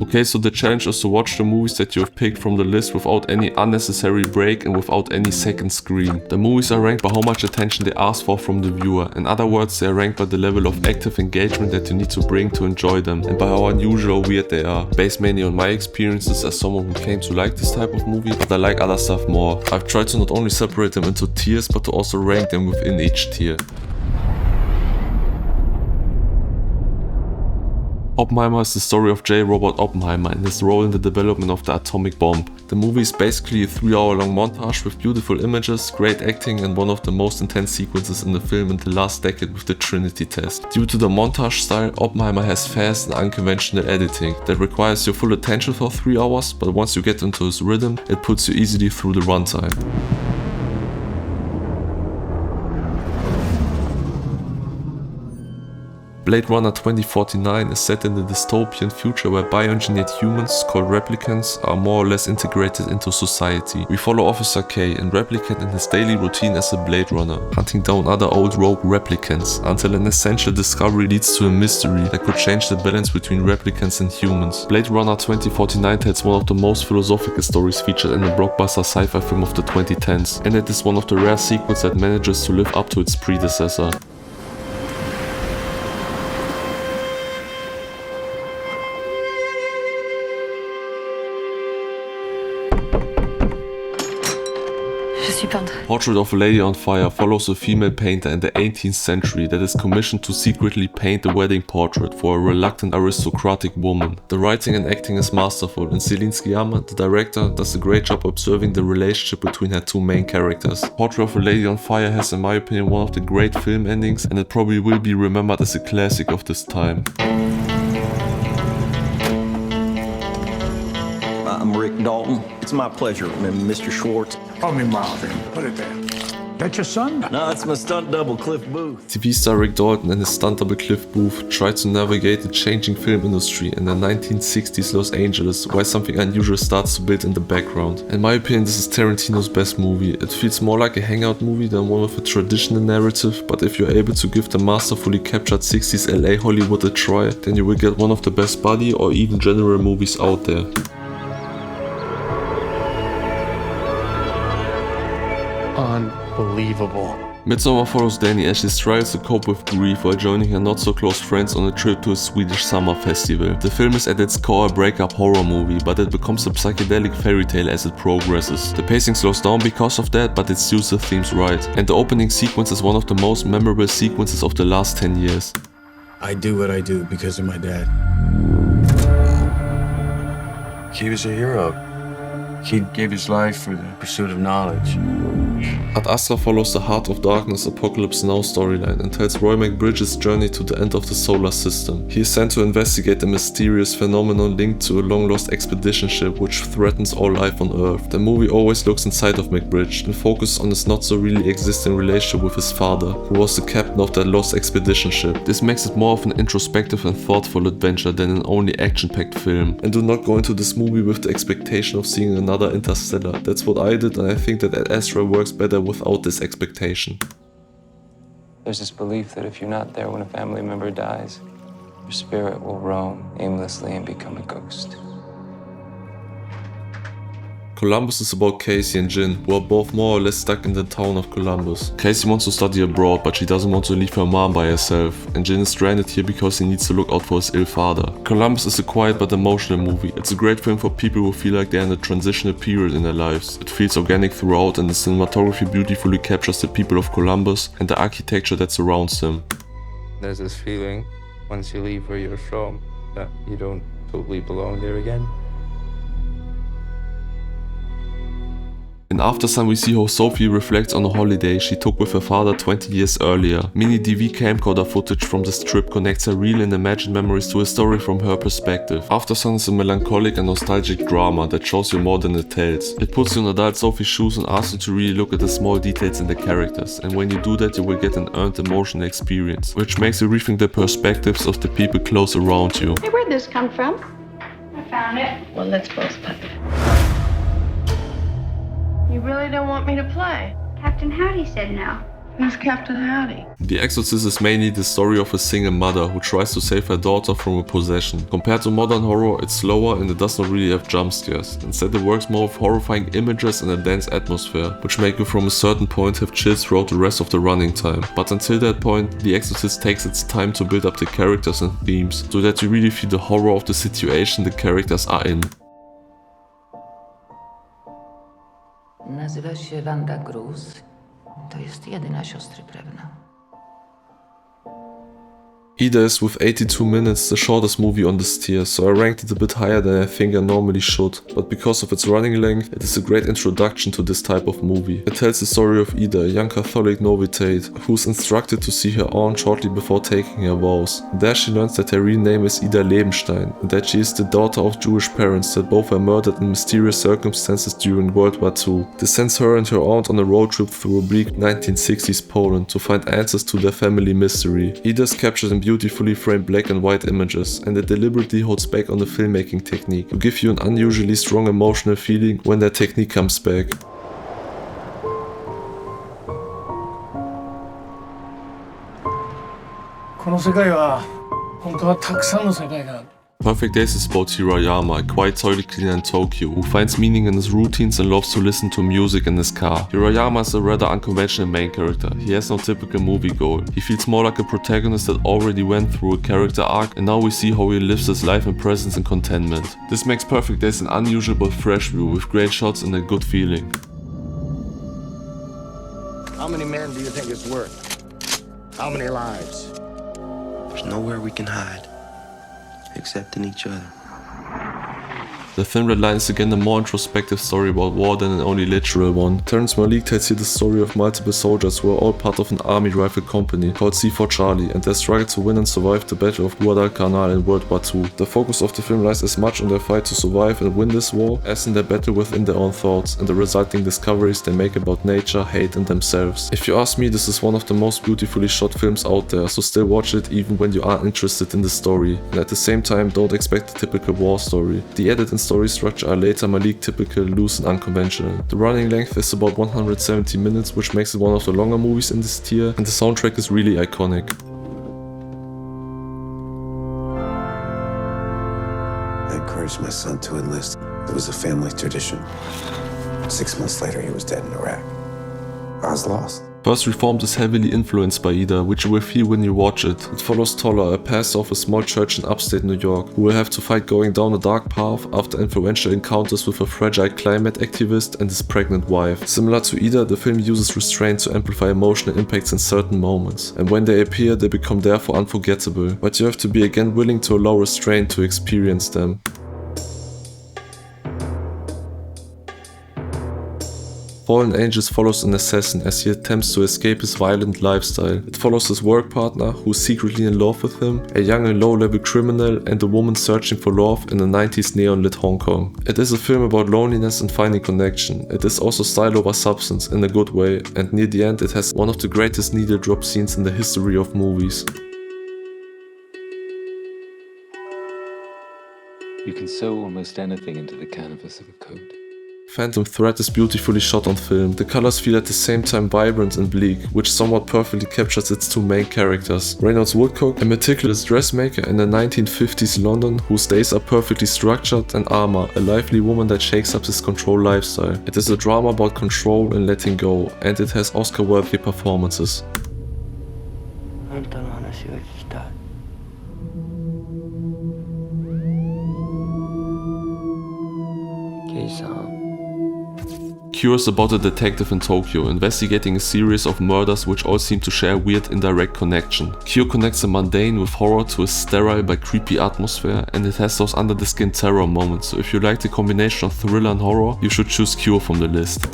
Okay, so the challenge is to watch the movies that you have picked from the list without any unnecessary break and without any second screen. The movies are ranked by how much attention they ask for from the viewer. In other words, they are ranked by the level of active engagement that you need to bring to enjoy them, and by how unusual or weird they are. Based mainly on my experiences as someone who claims to like this type of movie, but I like other stuff more. I've tried to not only separate them into tiers, but to also rank them within each tier. Oppenheimer is the story of J. Robert Oppenheimer and his role in the development of the atomic bomb. The movie is basically a 3-hour-long montage with beautiful images, great acting, and one of the most intense sequences in the film in the last decade with the Trinity test. Due to the montage style, Oppenheimer has fast and unconventional editing that requires your full attention for 3 hours, but once you get into his rhythm, it puts you easily through the runtime. Blade Runner 2049 is set in the dystopian future where bioengineered humans, called replicants, are more or less integrated into society. We follow Officer K, a replicant in his daily routine as a Blade Runner, hunting down other old rogue replicants, until an essential discovery leads to a mystery that could change the balance between replicants and humans. Blade Runner 2049 tells one of the most philosophical stories featured in a blockbuster sci-fi film of the 2010s, and it is one of the rare sequels that manages to live up to its predecessor. Portrait of a Lady on Fire follows a female painter in the 18th century that is commissioned to secretly paint the wedding portrait for a reluctant aristocratic woman. The writing and acting is masterful, and Celine Sciamma, the director, does a great job observing the relationship between her two main characters. Portrait of a Lady on Fire has, in my opinion, one of the great film endings, and it probably will be remembered as a classic of this time. I'm Rick Dalton. It's my pleasure, Mr. Schwartz. Call me Marvin. Put it there. That your son? No, it's my stunt double, Cliff Booth. TV star Rick Dalton and his stunt double Cliff Booth tried to navigate the changing film industry in the 1960s Los Angeles while something unusual starts to build in the background. In my opinion, this is Tarantino's best movie. It feels more like a hangout movie than one with a traditional narrative, but if you're able to give the masterfully captured 60s LA Hollywood a try, then you will get one of the best buddy or even genre movies out there. Unbelievable. Midsommar follows Danny as she struggles to cope with grief while joining her not-so-close friends on a trip to a Swedish summer festival. The film is at its core a breakup horror movie, but it becomes a psychedelic fairy tale as it progresses. The pacing slows down because of that, but it suits the themes right, and the opening sequence is one of the most memorable sequences of the last 10 years. I do what I do because of my dad. He was a hero. He gave his life for the pursuit of knowledge. Ad Astra follows the Heart of Darkness Apocalypse Now storyline and tells Roy McBridge's journey to the end of the solar system. He is sent to investigate a mysterious phenomenon linked to a long-lost expedition ship which threatens all life on Earth. The movie always looks inside of McBridge and focuses on his not-so-really existing relationship with his father, who was the captain of that lost expedition ship. This makes it more of an introspective and thoughtful adventure than an only action-packed film. And do not go into this movie with the expectation of seeing another Interstellar. That's what I did, and I think that Ad Astra works better without this expectation. There's this belief that if you're not there when a family member dies, your spirit will roam aimlessly and become a ghost. Columbus is about Casey and Jin, who are both more or less stuck in the town of Columbus. Casey wants to study abroad, but she doesn't want to leave her mom by herself, and Jin is stranded here because he needs to look out for his ill father. Columbus is a quiet but emotional movie. It's a great film for people who feel like they're in a transitional period in their lives. It feels organic throughout, and the cinematography beautifully captures the people of Columbus and the architecture that surrounds them. There's this feeling, once you leave where you're from, that you don't totally belong there again. In Aftersun we see how Sophie reflects on a holiday she took with her father 20 years earlier. Mini DV camcorder footage from this trip connects her real and imagined memories to a story from her perspective. Aftersun is a melancholic and nostalgic drama that shows you more than it tells. It puts you in adult Sophie's shoes and asks you to really look at the small details in the characters, and when you do that you will get an earned emotional experience, which makes you rethink the perspectives of the people close around you. Hey, where'd this come from? I found it. Well, let's both put it. You really don't want me to play? Captain Howdy said no. Who's Captain Howdy? The Exorcist is mainly the story of a single mother who tries to save her daughter from a possession. Compared to modern horror, it's slower and it does not really have jump scares. Instead, it works more with horrifying images and a dense atmosphere, which make you from a certain point have chills throughout the rest of the running time. But until that point, The Exorcist takes its time to build up the characters and themes, so that you really feel the horror of the situation the characters are in. Nazywa się Wanda Gruz. To jest jedyna siostry Prewna. Ida is with 82 minutes the shortest movie on this tier, so I ranked it a bit higher than I think I normally should, but because of its running length, it is a great introduction to this type of movie. It tells the story of Ida, a young Catholic novitate, who is instructed to see her aunt shortly before taking her vows. There she learns that her real name is Ida Lebenstein, and that she is the daughter of Jewish parents that both were murdered in mysterious circumstances during World War II. This sends her and her aunt on a road trip through a bleak 1960s Poland to find answers to their family mystery. Ida is captured in beautifully framed black and white images, and it deliberately holds back on the filmmaking technique to give you an unusually strong emotional feeling when that technique comes back. Perfect Days is about Hirayama, a quiet toilet cleaner in Tokyo, who finds meaning in his routines and loves to listen to music in his car. Hirayama is a rather unconventional main character. He has no typical movie goal. He feels more like a protagonist that already went through a character arc, and now we see how he lives his life in presence and contentment. This makes Perfect Days an unusual but fresh view, with great shots and a good feeling. How many men do you think it's worth? How many lives? There's nowhere we can hide. Except in each other. The thin red line is again a more introspective story about war than an only literal one. Terrence Malick tells here the story of multiple soldiers who are all part of an army rifle company called C4 Charlie and their struggle to win and survive the Battle of Guadalcanal in World War II. The focus of the film lies as much on their fight to survive and win this war as in their battle within their own thoughts and the resulting discoveries they make about nature, hate and themselves. If you ask me, this is one of the most beautifully shot films out there, so still watch it even when you aren't interested in the story. And at the same time, don't expect the typical war story. The edit and story structure are later Malick typical, loose and unconventional. The running length is about 170 minutes, which makes it one of the longer movies in this tier, and the soundtrack is really iconic. I encouraged my son to enlist. It was a family tradition. 6 months later, he was dead in Iraq. I was lost. First Reformed is heavily influenced by Ida, which you will feel when you watch it. It follows Toller, a pastor of a small church in upstate New York, who will have to fight going down a dark path after influential encounters with a fragile climate activist and his pregnant wife. Similar to Ida, the film uses restraint to amplify emotional impacts in certain moments, and when they appear, they become therefore unforgettable, but you have to be again willing to allow restraint to experience them. Fallen Angels follows an assassin as he attempts to escape his violent lifestyle. It follows his work partner, who is secretly in love with him, a young and low-level criminal, and a woman searching for love in the 90s neon-lit Hong Kong. It is a film about loneliness and finding connection. It is also style over substance in a good way, and near the end it has one of the greatest needle drop scenes in the history of movies. You can sew almost anything into the canvas of a coat. Phantom Thread is beautifully shot on film. The colors feel at the same time vibrant and bleak, which somewhat perfectly captures its two main characters. Reynolds Woodcock, a meticulous dressmaker in the 1950s London whose days are perfectly structured, and Arma, a lively woman that shakes up his control lifestyle. It is a drama about control and letting go, and it has Oscar-worthy performances. Cure is about a detective in Tokyo investigating a series of murders which all seem to share a weird indirect connection. Cure connects the mundane with horror to a sterile but creepy atmosphere, and it has those under the skin terror moments, so if you like the combination of thriller and horror, you should choose Cure from the list.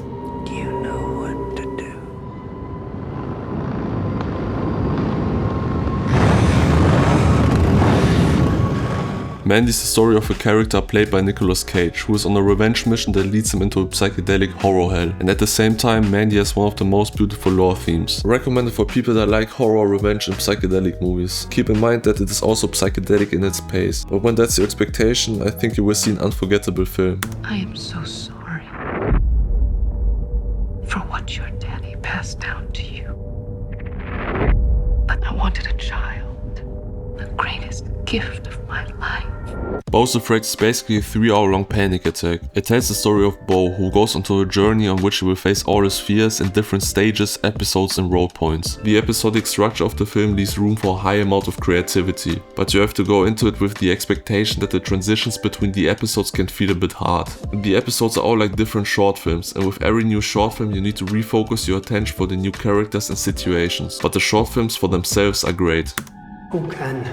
You know what to do. Mandy is the story of a character played by Nicolas Cage, who is on a revenge mission that leads him into a psychedelic horror hell, and at the same time Mandy has one of the most beautiful lore themes. Recommended for people that like horror, revenge and psychedelic movies. Keep in mind that it is also psychedelic in its pace, but when that's your expectation, I think you will see an unforgettable film. I am so sorry for what your daddy passed down to you. wanted a child. The greatest gift of my life. Beau's Afraid is basically a 3-hour-long panic attack. It tells the story of Beau, who goes on a journey on which he will face all his fears in different stages, episodes and road points. The episodic structure of the film leaves room for a high amount of creativity, but you have to go into it with the expectation that the transitions between the episodes can feel a bit hard. The episodes are all like different short films, and with every new short film you need to refocus your attention for the new characters and situations, but the short films for themselves are great. Who can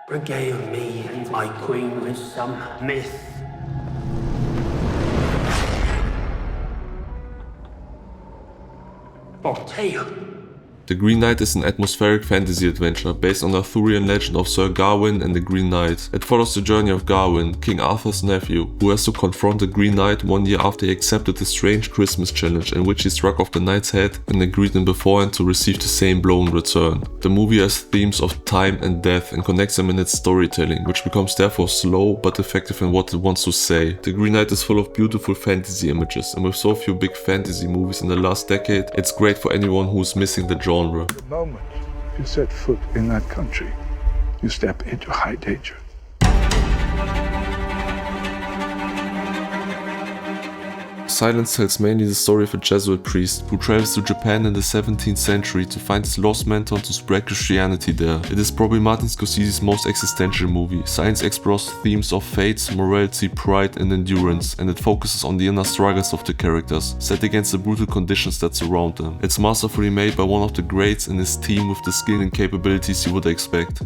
regale me and my queen with some myth? Or tale? The Green Knight is an atmospheric fantasy adventure based on the Arthurian legend of Sir Gawain and the Green Knight. It follows the journey of Gawain, King Arthur's nephew, who has to confront the Green Knight 1 year after he accepted the strange Christmas challenge in which he struck off the knight's head and agreed in beforehand to receive the same blow in return. The movie has themes of time and death and connects them in its storytelling, which becomes therefore slow but effective in what it wants to say. The Green Knight is full of beautiful fantasy images, and with so few big fantasy movies in the last decade, it's great for anyone who is missing the genre. The moment you set foot in that country, you step into high danger. Silence tells mainly the story of a Jesuit priest who travels to Japan in the 17th century to find his lost mentor and to spread Christianity there. It is probably Martin Scorsese's most existential movie. Silence explores themes of faith, morality, pride and endurance, and it focuses on the inner struggles of the characters, set against the brutal conditions that surround them. It's masterfully made by one of the greats and his team with the skill and capabilities you would expect.